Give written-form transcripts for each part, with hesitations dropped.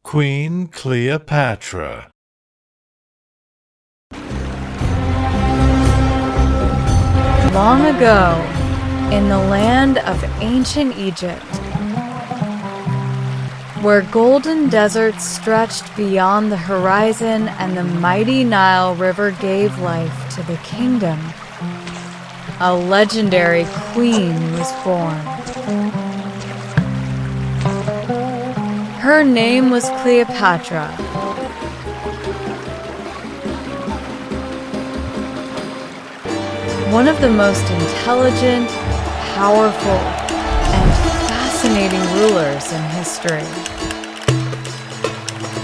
Queen Cleopatra. Long ago, in the land of ancient Egypt, where golden deserts stretched beyond the horizon and the mighty Nile River gave life to the kingdom, a legendary queen was born. Her name was Cleopatra. One of the most intelligent, powerful, and fascinating rulers in history.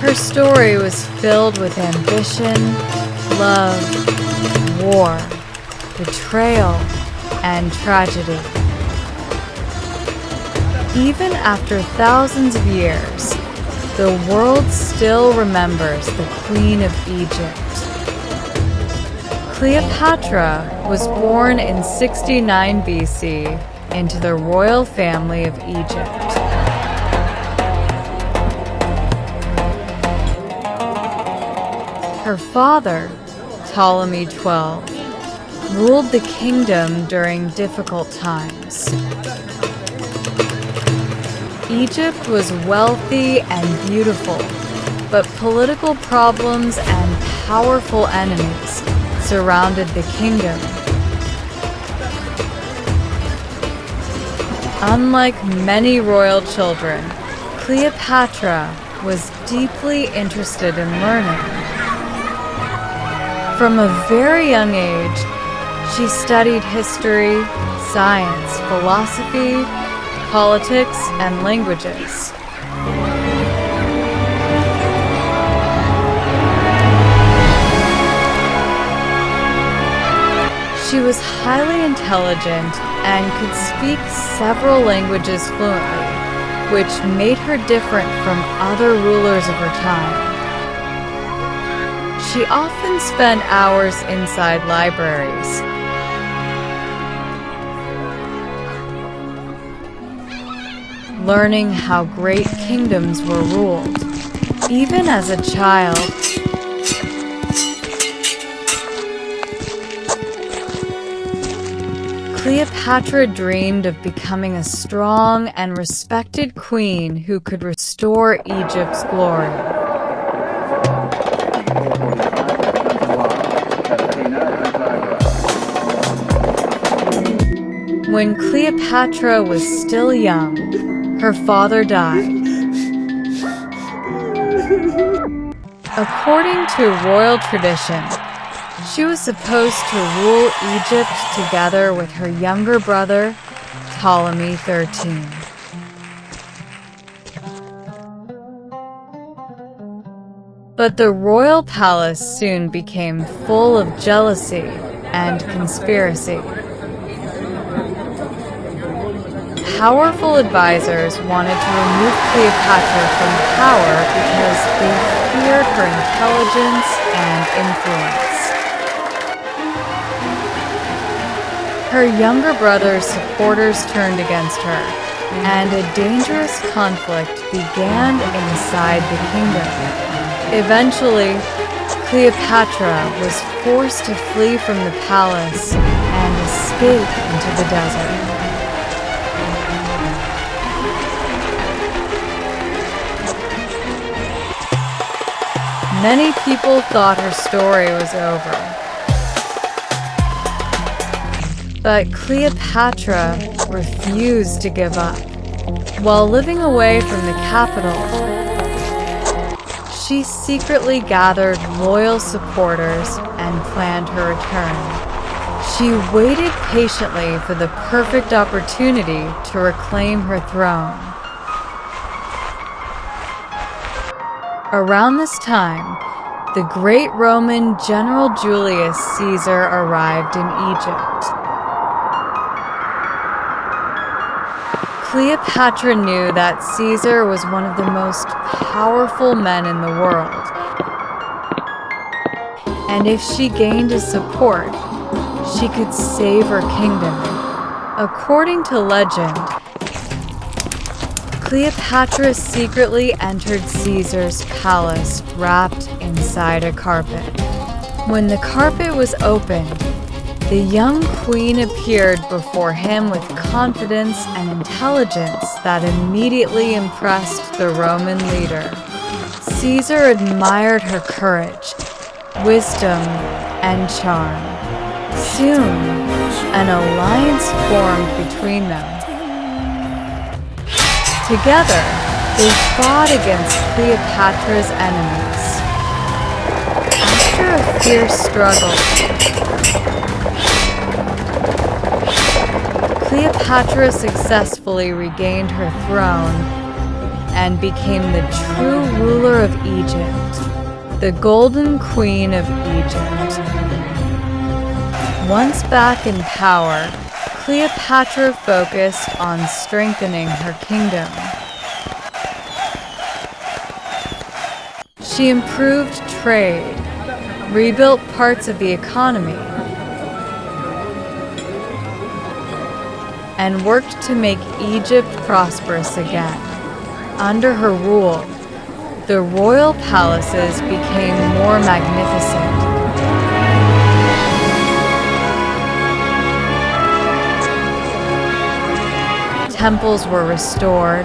Her story was filled with ambition, love, war, betrayal, and tragedy. Even after thousands of years, the world still remembers the Queen of Egypt. Cleopatra was born in 69 BC into the royal family of Egypt. Her father, Ptolemy XII, ruled the kingdom during difficult times. Egypt was wealthy and beautiful, but political problems and powerful enemies surrounded the kingdom. Unlike many royal children, Cleopatra was deeply interested in learning. From a very young age, she studied history, science, philosophy, politics, and languages. She was highly intelligent and could speak several languages fluently, which made her different from other rulers of her time. She often spent hours inside libraries, learning how great kingdoms were ruled. Even as a child, Cleopatra dreamed of becoming a strong and respected queen who could restore Egypt's glory. When Cleopatra was still young, her father died. According to royal tradition, she was supposed to rule Egypt together with her younger brother, Ptolemy XIII. But the royal palace soon became full of jealousy and conspiracy. Powerful advisors wanted to remove Cleopatra from power because they feared her intelligence and influence. Her younger brother's supporters turned against her, and a dangerous conflict began inside the kingdom. Eventually, Cleopatra was forced to flee from the palace and escape into the desert. Many people thought her story was over. But Cleopatra refused to give up. While living away from the capital, she secretly gathered loyal supporters and planned her return. She waited patiently for the perfect opportunity to reclaim her throne. Around this time, the great Roman general Julius Caesar arrived in Egypt. Cleopatra knew that Caesar was one of the most powerful men in the world, and if she gained his support, she could save her kingdom. According to legend, Cleopatra secretly entered Caesar's palace wrapped inside a carpet. When the carpet was opened, the young queen appeared before him with confidence and intelligence that immediately impressed the Roman leader. Caesar admired her courage, wisdom, and charm. Soon, an alliance formed between them. Together, they fought against Cleopatra's enemies. After a fierce struggle, Cleopatra successfully regained her throne and became the true ruler of Egypt, the Golden Queen of Egypt. Once back in power, Cleopatra focused on strengthening her kingdom. She improved trade, rebuilt parts of the economy, and worked to make Egypt prosperous again. Under her rule, the royal palaces became more magnificent. Temples were restored,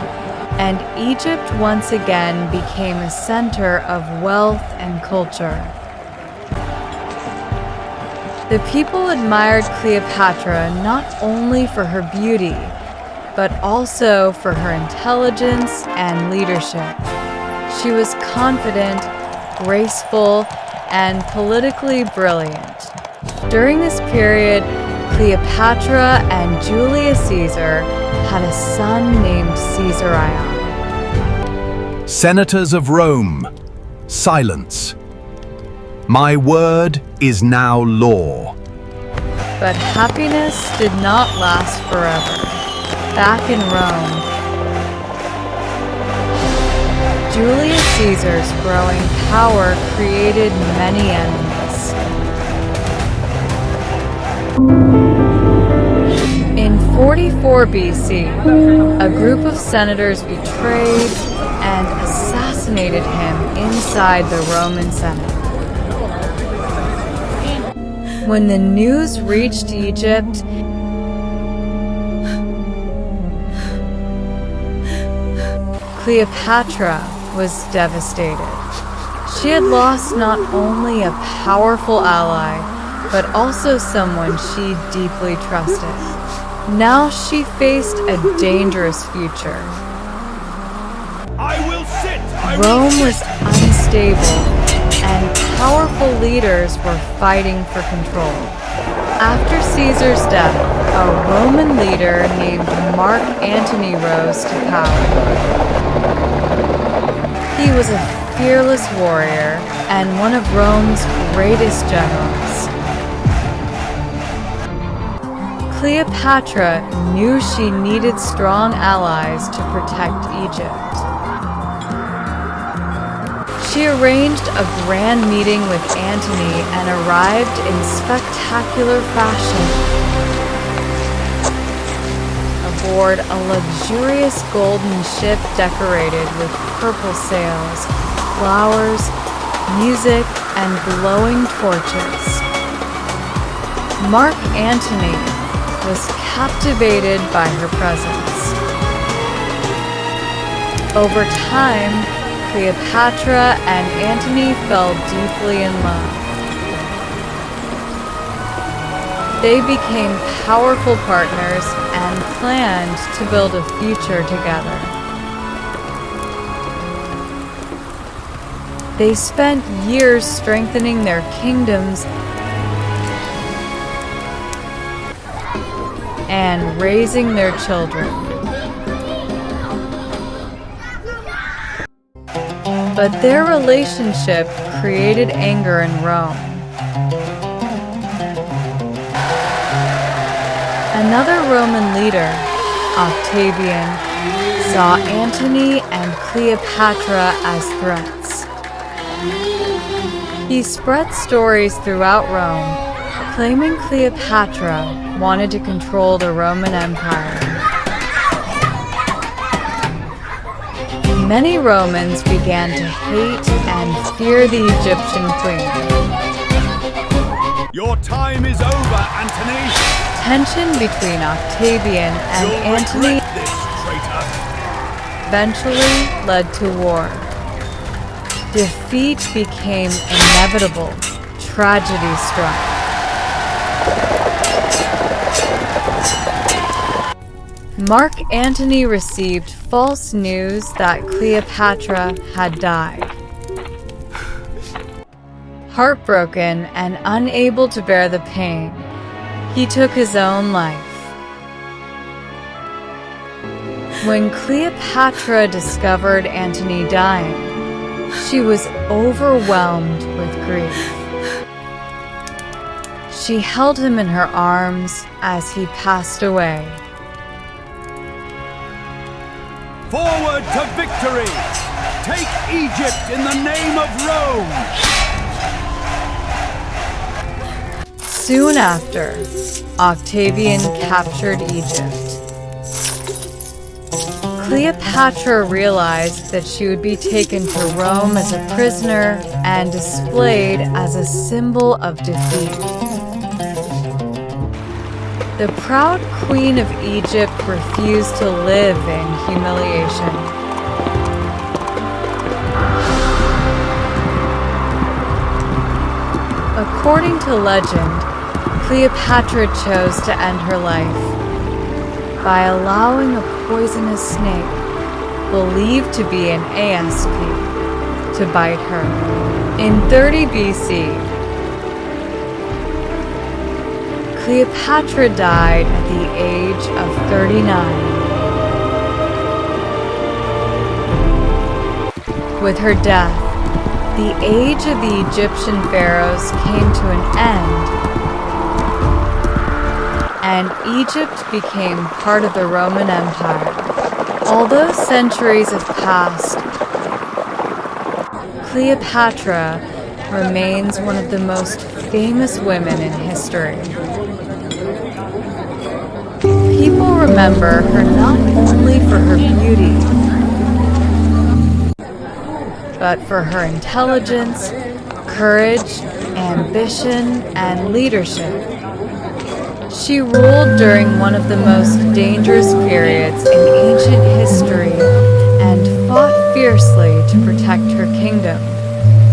and Egypt once again became a center of wealth and culture. The people admired Cleopatra not only for her beauty, but also for her intelligence and leadership. She was confident, graceful, and politically brilliant. During this period, Cleopatra and Julius Caesar had a son named Caesarion. Senators of Rome, silence. My word is now law. But happiness did not last forever. Back in Rome, Julius Caesar's growing power created many enemies. In 44 BC, a group of senators betrayed and assassinated him inside the Roman Senate. When the news reached Egypt, Cleopatra was devastated. She had lost not only a powerful ally, but also someone she deeply trusted. Now she faced a dangerous future. Rome was unstable, and powerful leaders were fighting for control. After Caesar's death, a Roman leader named Mark Antony rose to power. He was a fearless warrior and one of Rome's greatest generals. Cleopatra knew she needed strong allies to protect Egypt. She arranged a grand meeting with Antony and arrived in spectacular fashion. Aboard a luxurious golden ship decorated with purple sails, flowers, music, and glowing torches. Mark Antony was captivated by her presence. Over time, Cleopatra and Antony fell deeply in love. They became powerful partners and planned to build a future together. They spent years strengthening their kingdoms and raising their children. But their relationship created anger in Rome. Another Roman leader, Octavian, saw Antony and Cleopatra as threats. He spread stories throughout Rome, claiming Cleopatra wanted to control the Roman Empire. Many Romans began to hate and fear the Egyptian queen. Your time is over, Antony! Tension between Octavian and You'll Antony regret this, traitor! eventually led to war. Defeat became inevitable. Tragedy struck. Mark Antony received false news that Cleopatra had died. Heartbroken and unable to bear the pain, he took his own life. When Cleopatra discovered Antony dying, she was overwhelmed with grief. She held him in her arms as he passed away. Forward to victory! Take Egypt in the name of Rome! Soon after, Octavian captured Egypt. Cleopatra realized that she would be taken to Rome as a prisoner and displayed as a symbol of defeat. The proud queen of Egypt refused to live in humiliation. According to legend, Cleopatra chose to end her life by allowing a poisonous snake, believed to be an asp, to bite her. In 30 BC, Cleopatra died at the age of 39. With her death, the age of the Egyptian pharaohs came to an end, and Egypt became part of the Roman Empire. Although centuries have passed, Cleopatra remains one of the most famous women in history. People remember her not only for her beauty, but for her intelligence, courage, ambition, and leadership. She ruled during one of the most dangerous periods in ancient history and fought fiercely to protect her kingdom.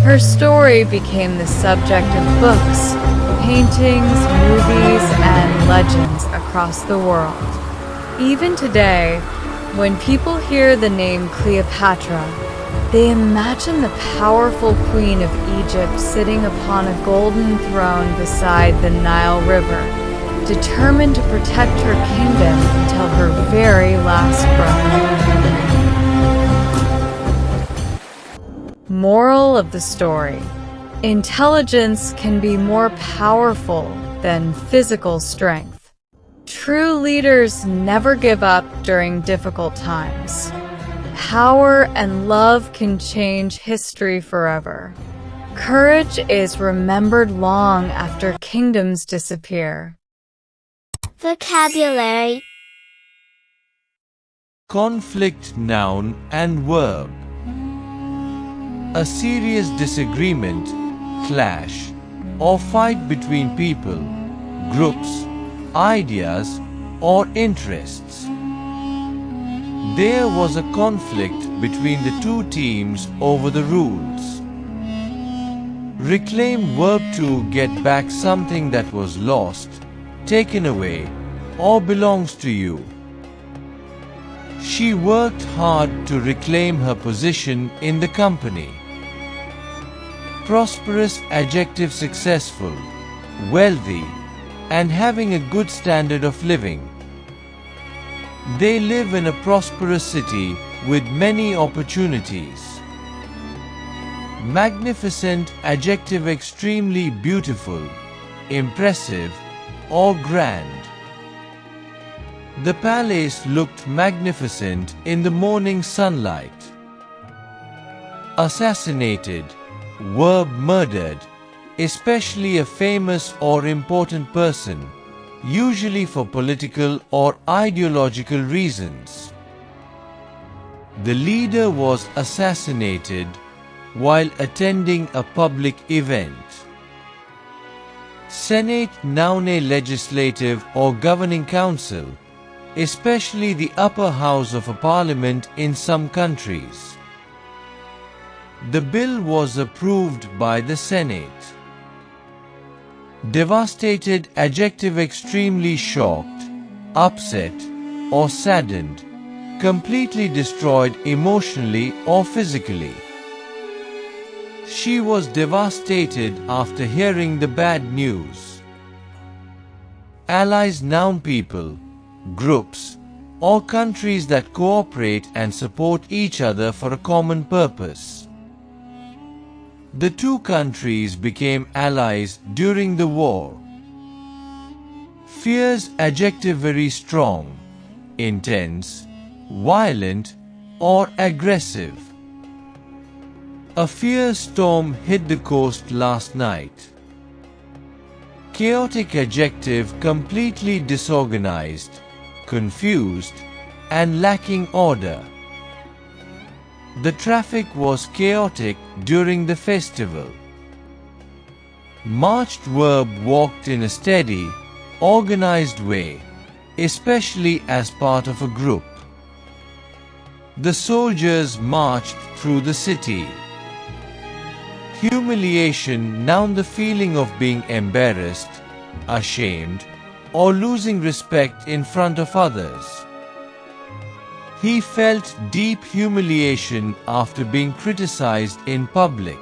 Her story became the subject of books, paintings, movies, and legends across the world. Even today, when people hear the name Cleopatra, they imagine the powerful queen of Egypt sitting upon a golden throne beside the Nile River, determined to protect her kingdom until her very last breath. Moral of the story: intelligence can be more powerful than physical strength. True leaders never give up during difficult times. Power and love can change history forever. Courage is remembered long after kingdoms disappear. Vocabulary: Conflict noun and verb. A serious disagreement, clash, or fight between people, groups, ideas, or interests. There was a conflict between the two teams over the rules. Reclaim verb to get back something that was lost, taken away, or belongs to you. She worked hard to reclaim her position in the company. Prosperous adjective: successful, wealthy, and having a good standard of living. They live in a prosperous city with many opportunities. Magnificent adjective: extremely beautiful, impressive, or grand. The palace looked magnificent in the morning sunlight. Assassinated, verb: murdered, especially a famous or important person, usually for political or ideological reasons. The leader was assassinated while attending a public event. Senate, noun a legislative or governing council, especially the upper house of a parliament in some countries. The bill was approved by the Senate. Devastated, adjective, extremely shocked, upset, or saddened, completely destroyed emotionally or physically. She was devastated after hearing the bad news. Allies, noun people, groups, or countries that cooperate and support each other for a common purpose. The two countries became allies during the war. Fears, adjective, very strong, intense, violent, or aggressive. A fierce storm hit the coast last night. Chaotic, adjective, completely disorganized, confused, and lacking order. The traffic was chaotic during the festival. Marched, verb, walked in a steady, organized way, especially as part of a group. The soldiers marched through the city. Humiliation, noun, the feeling of being embarrassed, ashamed, or losing respect in front of others. He felt deep humiliation after being criticized in public.